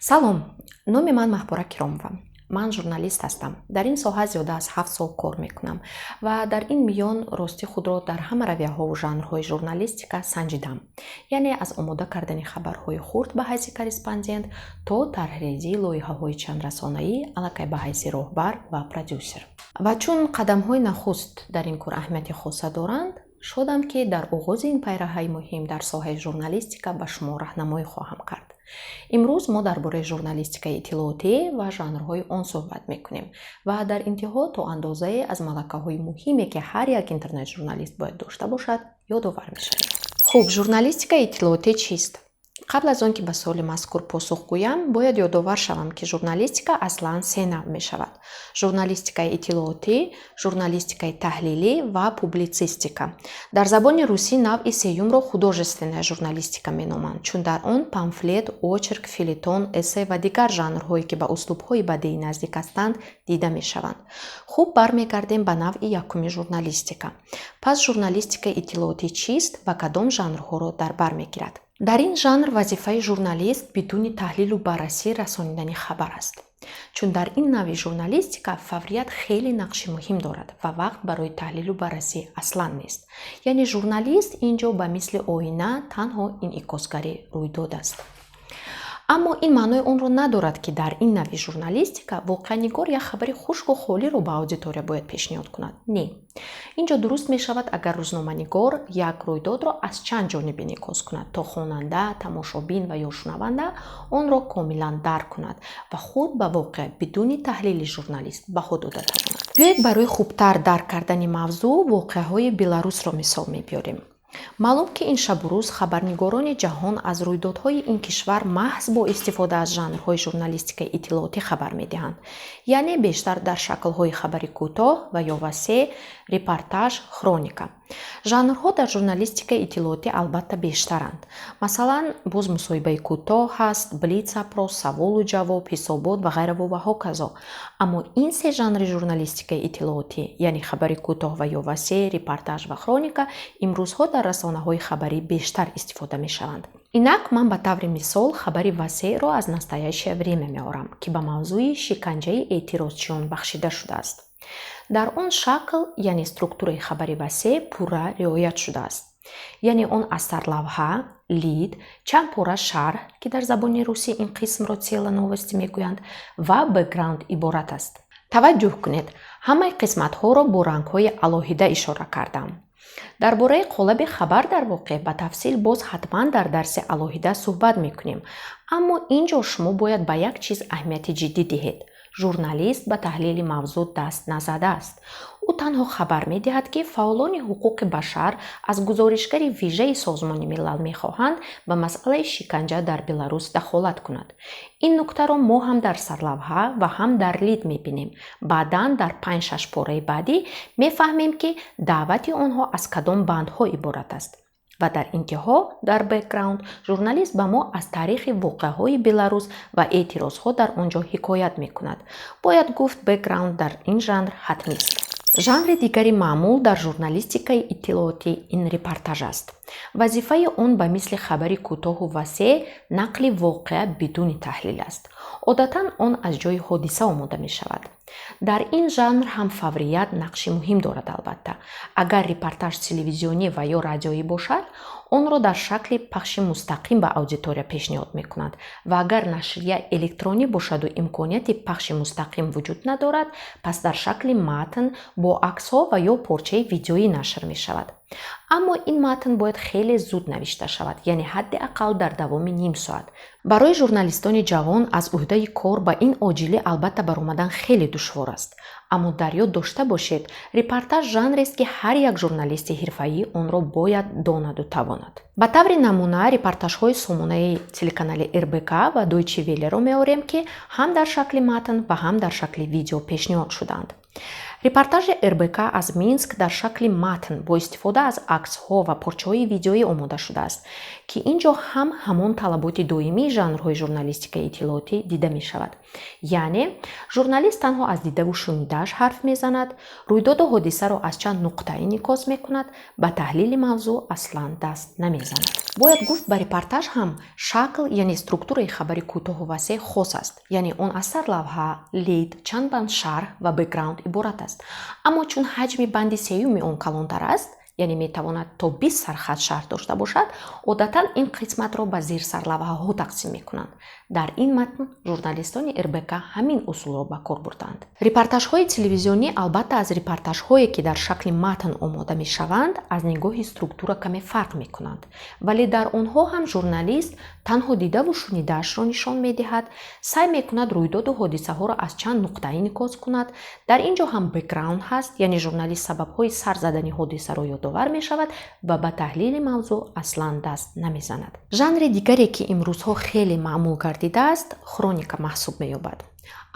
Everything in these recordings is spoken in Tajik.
салом, номи ман Маҳбура Киромова. Ман журналист ҳастам. Дар ин соҳа зиёда аз 7 сол кор мекунам ва дар ин миён рости худро дар ҳама равияҳову жанрҳои журналистика санҷидам. Яъне аз омода кардани хабарҳои хурд ба ҳайси корреспондент то тарҳрезии лоиҳаҳои чандрасонаӣ аллакай ба ҳайси роҳбар ва продюсер. Ва чун қадамҳои нахуст дар ин кор аҳамияти хоса доранд, шодам ки дар оғози ин пайраҳаи муҳим дар соҳаи журналистика ба шумо раҳнамоӣ хоҳам кард. имрӯз мо дар бораи журналистикаи иттилоотӣ ва жанрҳои он суҳбат мекунем ва дар интиҳо то андозае аз малакаҳои муҳиме ки ҳар як интернет-журналист бояд дошта бошад ёдовар мешавем. хуб, журналистикаи иттилоотӣ чист? қабл аз он ки ба суоли мазкур посух гӯям, бояд ёдовар шавам ки журналистика аслан се навъ мешавад. журналистикаи иттилоотӣ, журналистикаи таҳлилӣ ва публitsистика. Дар забони русӣ навъи сеюмро художественная журналистика меноманд, чун дар он памфлет, очерк, филитон, эссе ва дигар жанрҳое ки ба услубҳои бадеӣ наздик ҳастанд дида мешаванд. хуб, бармегардем ба навъи якуми журналистика. пас журналистикаи иттилоотӣ чист ва кадом жанрҳоро дар бар мегирад? дар ин жанр вазифаи журналист бидуни таҳлилу баррасӣ расонидани хабар аст. чун дар ин навъи журналистика фаврият хеле нақши муҳим дорад ва вақт барои таҳлилу баррасӣ аслан нест. яъне журналист инҷо ба мисли оина танҳо инъикосгари рӯйдод аст. аммо ин маънои онро надорад ки дар ин навъи журналистика воқеанигор як хабари хушку холиро ба аудитория бояд пешниҳод кунад. Не. инҷо дуруст мешавад агар рӯзноманигор як рӯйдодро аз чанд ҷониб инъикос кунад то хонанда, тамошобин ва ё шунаванда онро комилан дарк кунад ва худ ба воқеъ бидуни таҳлили журналист баҳо дода тавонад. биёед барои хубтар дарк кардани мавзӯъ воқеаҳои Беларусро мисол мебиёрем. маълум ки ин шабу рӯз хабарнигорони ҷаҳон аз рӯйдодҳои ин кишвар маҳз бо истифода аз жанрҳои журналистикаи иттилоотӣ хабар медиҳанд, яъне бештар дар шаклҳои хабари кӯтоҳ ва ё васеъ, репортаж, хроника. жанрҳо дар журналистикаи иттилоотӣ албатта бештаранд. масалан, боз мусоҳибаи кӯтоҳ ҳаст, блиц-апрос, саволу ҷавоб, ҳисобот ва ғайраву ва ҳоказо. аммо ин се жанри журналистикаи иттилоотӣ, яъне хабари кӯтоҳ ва ё васеъ, репортаж ва хроника, имрӯзҳо дар расонаҳои хабарӣ бештар истифода мешаванд. инак ман ба таври мисол хабари васеъро аз настоящее время меорам, ки ба мавзӯи шиканҷаи эътирозчиён бахшида шудааст. дар он шакл, яъне структураи хабари васеъ пурра риоят шудааст. яъне он аз сарлавҳа, лид, чанд пора шарҳ, ки дар забони русӣ ин қисмро цела новости мегӯянд, ва бэкграунд иборат аст. таваҷҷӯҳ кунед, ҳамаи қисматҳоро бо рангҳои алоҳида ишора кардам. дар бораи қолаби хабар дар воқеъ ба тафсил боз ҳатман дар дарси алоҳида суҳбат мекунем, аммо инҷо шумо бояд ба як чиз аҳамияти ҷиддӣ диҳед. журналист ба таҳлили мавзӯъ даст назадааст. ӯ танҳо хабар медиҳад ки фаъолони ҳуқуқи башар аз гузоришгари вижаи созмони милал мехоҳанд ба масъалаи шиканҷа дар Беларус дахолат кунад. ин нуктаро мо ҳам дар сарлавҳа ва ҳам дар лид мебинем. баъдан дар 5-6 пораи баъдӣ мефаҳмем ки даъвати онҳо аз кадом бандҳо иборат аст. ва дар интиҳо, дар бэкграунд, журналист ба мо аз таърихи воқеаҳои Беларус ва эътирозҳо дар он ҷо ҳикоят мекунад. бояд гуфт бэкграунд дар ин жанр ҳатмист. жанри дигари маъмул дар журналистикаи иттилоотӣ ин репортаж аст. вазифаи он ба мисли хабари кӯтоҳу васеъ нақли воқеа бидуни таҳлил аст. одатан он аз ҷои ҳодиса омода мешавад. дар ин жанр ҳам фаврият нақши муҳим дорад албатта. агар репортаж телевизионӣ ва ё радиоӣ бошад, онро дар шакли пахши мустақим ба аудитория пешниҳод мекунад ва агар нашрия электронӣ бошаду имконияти пахши мустақим вуҷуд надорад, пас дар шакли матн бо аксҳо ва ё порчаи видеоӣ нашр мешавад. аммо ин матн бояд хеле зуд навишта шавад, яъне ҳадди ақал дар давоми ним соат. барои журналистони ҷавон аз уҳдаи кор ба ин оҷилӣ албатта баромадан хеле душвор аст. аммо дар ёд дошта бошед, репортаж жанрест ки ҳар як журналисти ҳирфаӣ онро бояд донаду тавонад. ба таври намуна репортажҳои сомонаи телеканали РБК ва Дойче Велеро меорем ки ҳам дар шакли матн ва ҳам дар шакли видео пешниҳод шуданд. репортажи РБК аз Минск дар шакли матн бо истифода аз аксҳо ва порчаҳои видеоӣ омода шудааст, ки ин ҷо ҳам ҳамон талаботи доимии жанрҳои журналистикаи иттилоотӣ дида мешавад. яъне журналист танҳо аз дидаву шунидааш ҳарф мезанад, рӯйдоду ҳодисаро аз чанд нуқтаи инъикос мекунад, ба таҳлили мавзӯъ аслан даст намезанад. бояд гуфт ба репортаж ҳам шакл яъне структураи хабари кӯтоҳу васеъ хос аст, яъне он аз сарлавҳа, лид, чанд банд шарҳ ва бэкграунд иборат аст. аммо чун ҳаҷми банди сеюми он калонтар аст, яъне метавонад то 20 сархат шарҳ дошта бошад, одатан ин қисматро ба зирсарлавҳаҳо тақсим мекунанд. дар ин матн журналистони РБК ҳамин усулро ба кор бурданд. репортажҳои телевизионӣ албатта аз репортажҳое ки дар шакли матн омода мешаванд аз нигоҳи структура каме фарқ мекунанд, вале дар онҳо ҳам журналист танҳо дидаву шунидаашро нишон медиҳад, сай мекунад рӯйдоду ҳодисаҳоро аз чанд нуқта инъикос кунад. дар ин ҷо ҳам бэкграунд ҳаст, яъне журналист сабабҳои сар задани ҳодисаро ёдовар мешавад ва ба таҳлили мавзӯъ аслан даст намезанад. жанри дигаре ки имрӯзҳо хеле маъмул гардидааст, хроника маҳсуб меёбад.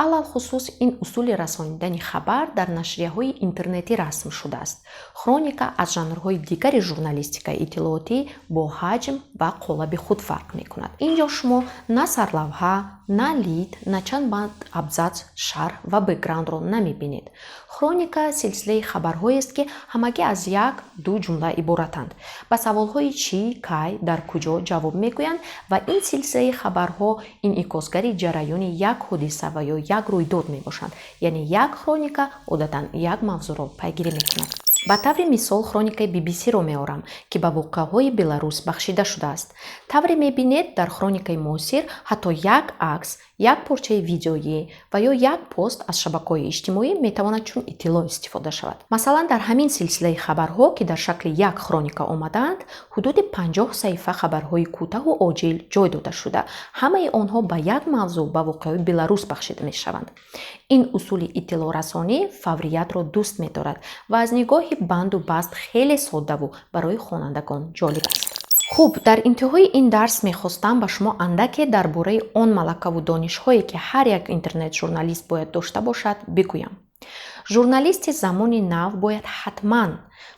алалхусус ин усули расонидани хабар дар нашрияҳои интернетӣ расм шудааст. хроника аз жанрҳои дигари журналистикаи иттилоотӣ бо ҳаҷм ва қолаби худ фарқ мекунад. ин ҷо шумо на сарлавҳа, на лид, на чанд банд абзац, шарҳ ва бэкграундро намебинед. хроника силсилаи хабарҳоест ки ҳамагӣ аз як-ду ҷумла иборатанд. ба саволҳои чӣ, кай, дар куҷо ҷавоб мегӯянд ва ин силсилаи хабарҳо инъикосгари ҷараёни як ҳодиса ва ё як рӯйдод мебошанд, яъне як хроника одатан як мавзӯъро пайгирӣ мекунад. ба таври мисол хроникаи BBC-ро меорам, ки ба воқеаҳои Беларус бахшида шудааст. тавре мебинед дар хроникаи муосир ҳатто як акс, як порчаи видеоӣ ва ё як пост аз шабакаҳои иҷтимоӣ метавонад чун иттилоъ истифода шавад. масалан дар ҳамин силсилаи хабарҳо ки дар шакли як хроника омадаанд, ҳудуди 50 саҳифа хабарҳои кӯтаҳу оҷил ҷой дода шуда, ҳамаи онҳо ба як мавзӯъ ба воқеаҳои Беларус бахшида мешаванд. ин усули иттилоърасонӣ фавриятро дӯст медорад ва аз нигоҳи банду баст хеле соддаву барои хонандагон ҷолиб аст. хуб, дар интиҳои ин дарс мехостам ба шумо андаке дар бораи он малакаву донишҳое ки ҳар як интернет-журналист бояд дошта бошад бигӯям. журналисти замони нав бояд ҳатман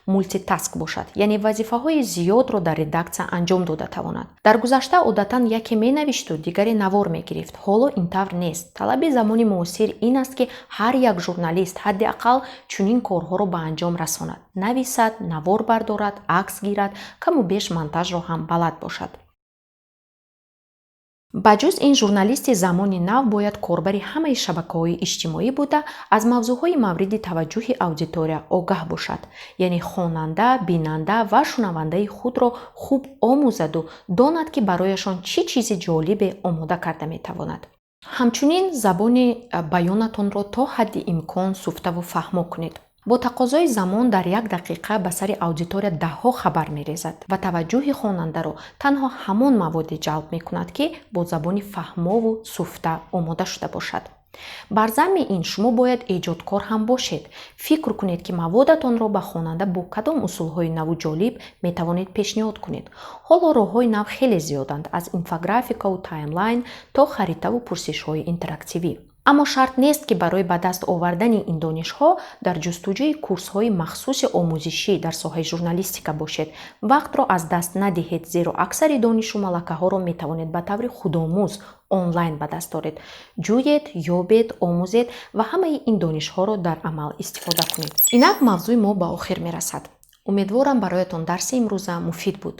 мултитаск бошад, яъне вазифаҳои зиёдро дар редаксия анҷом дода тавонад. дар гузашта одатан яке менавишту дигаре навор мегирифт. ҳоло ин тавр нест. талаби замони муосир ин аст ки ҳар як журналист ҳадди ақал чунин корҳоро ба анҷом расонад. нависад, навор бардорад, акс гирад, каму беш монтажро ҳам балад бошад. ба ҷуз ин журналисти замони нав бояд корбари ҳамаи шабакаҳои иҷтимоӣ буда аз мавзӯъҳои мавриди таваҷҷӯҳи аудитория огаҳ бошад, яъне хонанда, бинанда ва шунавандаи худро хуб омӯзаду донад ки барояшон чӣ чизи ҷолибе омода карда метавонад. ҳамчунин забони баёнатонро то ҳадди имкон суфтаву фаҳмо кунед. бо тақозои замон дар як дақиқа ба сари аудитория даҳҳо хабар мерезад ва таваҷҷӯҳи хонандаро танҳо ҳамон маводе ҷалб мекунад ки бо забони фаҳмову суфта омода шуда бошад. бар замми ин шумо бояд эҷодкор ҳам бошед. фикр кунед ки маводатонро ба хонанда бо кадом усулҳои наву ҷолиб метавонед пешниҳод кунед. ҳоло роҳҳои нав хеле зиёданд, аз инфографикаву таймлайн то харитаву пурсишҳои интерактивӣ. аммо шарт нест ки барои ба даст овардани ин донишҳо дар ҷустуҷӯи курсҳои махсуси омӯзишӣ дар соҳаи журналистика бошед. вақтро аз даст надиҳед, зеро аксари донишу малакаҳоро метавонед ба таври худомӯз онлайн ба даст оред. ҷӯед, ёбед, омӯзед ва ҳамаи ин донишҳоро дар амал истифода кунед. инак мавзӯи мо ба охир мерасад. умедворам бароятон дарси имрӯза муфид буд.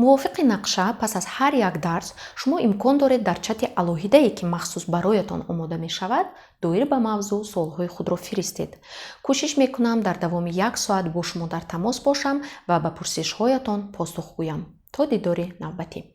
мувофиқи нақша, пас аз ҳар як дарс шумо имкон доред дар чати алоҳидае ки махсус бароятон омода мешавад, доир ба мавзӯъ суолҳои худро фиристед. кӯшиш мекунам дар давоми 1 соат бо шумо дар тамос бошам ва ба пурсишҳоятон посух гӯям. то дидори навбатӣ.